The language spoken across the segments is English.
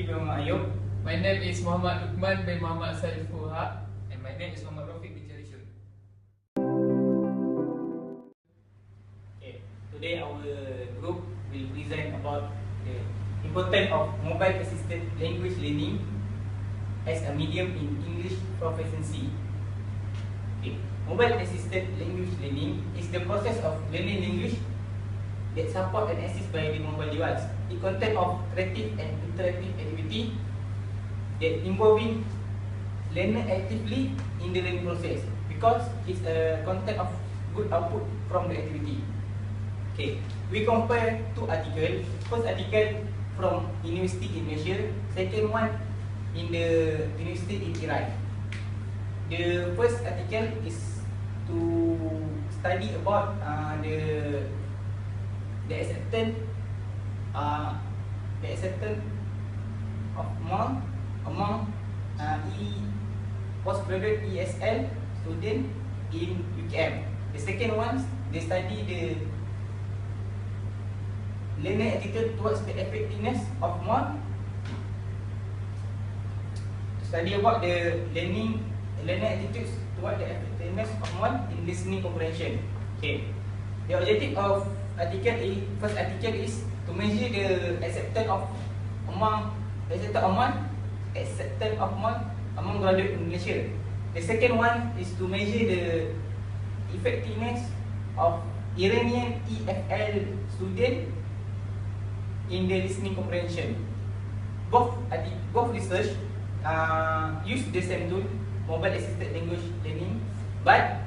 Hafiz bin Muhammad Ayub. My name is Muhammad Lukman bin Muhammad Saiful Haq. And my name is Muhammad Rafiq bin Jarishun. Okay. Today our group will present about the importance of mobile assisted language learning as a medium in English proficiency. Okay. Mobile assisted language learning is the process of learning language that support and assist by the mobile device. It contains of creative and interactive activity that involving learner actively in the learning process because it's a content of good output from the activity. Okay, we compare two articles. First article from University in Malaysia, second one in the University in Iran. The first article is to study about the acceptance of among postgraduate ESL student in UKM. The second one, they study the learner attitude towards the effectiveness of more. To study about the learner attitudes towards the effectiveness of more in listening comprehension. Okay. The objective of first article is to measure the acceptance of among graduate in Malaysia. The second one is to measure the effectiveness of Iranian EFL student in the listening comprehension. Both research use the same tool, mobile assisted language learning, but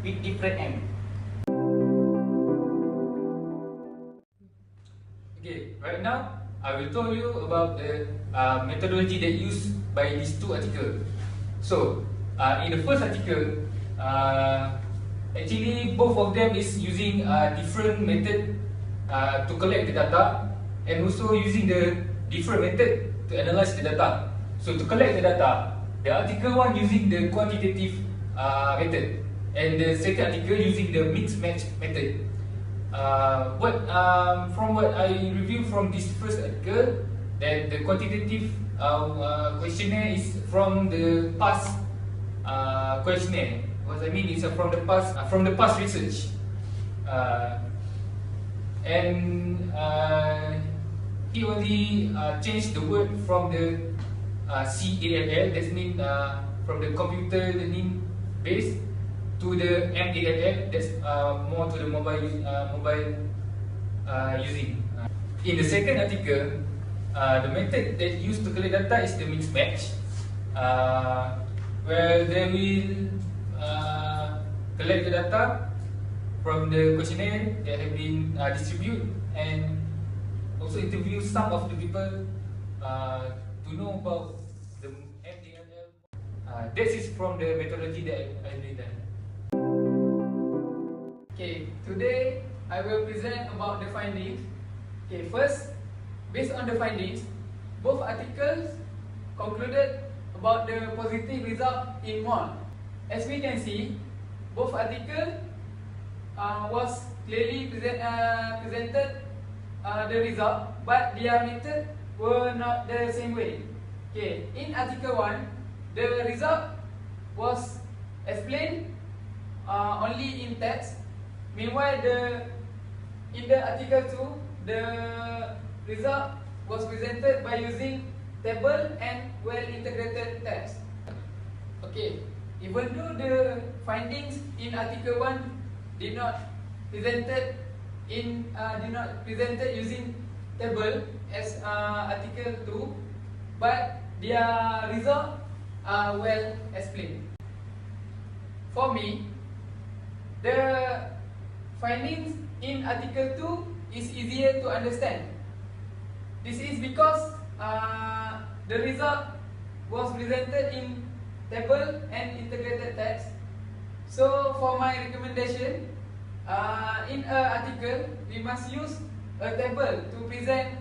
with different aim. Okay, right now I will tell you about the methodology that used by these two articles. So, in the first article, actually both of them is using different method to collect the data and also using the different method to analyze the data. So to collect the data, the article one using the quantitative method and the second article using the mixed match method. From what I reviewed from this first article, that the quantitative questionnaire is from the past questionnaire. What I mean is from the past research, and he only changed the word from the CALL, that means from the computer learning base, to the MALL, that's more to the mobile using. In the second article, the method that used to collect data is the mixed match, where they will collect the data from the questionnaire that have been distributed and also interview some of the people to know about the MALL. This is from the methodology that I did done. Okay, today I will present about the findings. Okay, first, based on the findings, both articles concluded about the positive result in MON. As we can see, both articles was clearly presented the result, but their method were not the same way. Okay, in article 1, the result was explained only in text. Meanwhile, in the article 2, the result was presented by using table and well-integrated text. Okay, even though the findings in article 1 did not presented using table as article 2, but their result are well explained. For me, the findings in article 2 is easier to understand. This is because the result was presented in table and integrated text. So for my recommendation, in an article, we must use a table to present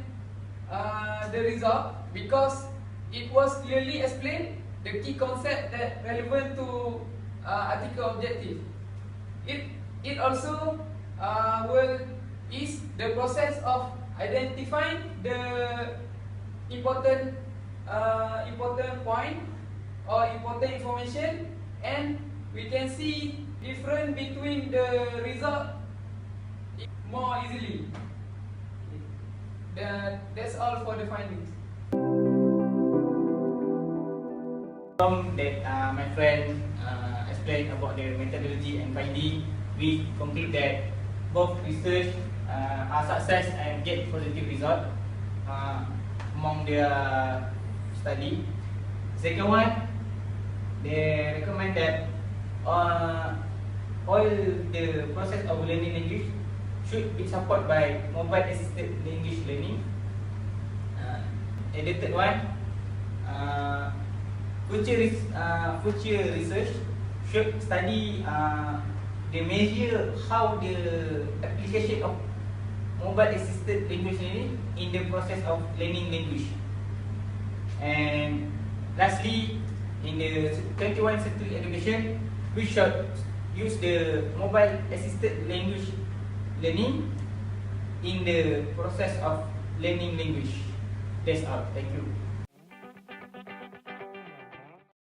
the result because it was clearly explained the key concept that relevant to article objective. It also will is the process of identifying the important important point or important information, and we can see difference between the result more easily. That's all for the findings. From that, my friend explained about the methodology and finding, we conclude that both research are success and get positive result among their study. Second one, they recommend that all the process of learning language should be supported by mobile assisted language learning. And the third one, future research should study the measure how the application of mobile assisted language learning in the process of learning language. And lastly, in the 21st century education, we should use the mobile assisted language learning in the process of learning language. That's all. Thank you.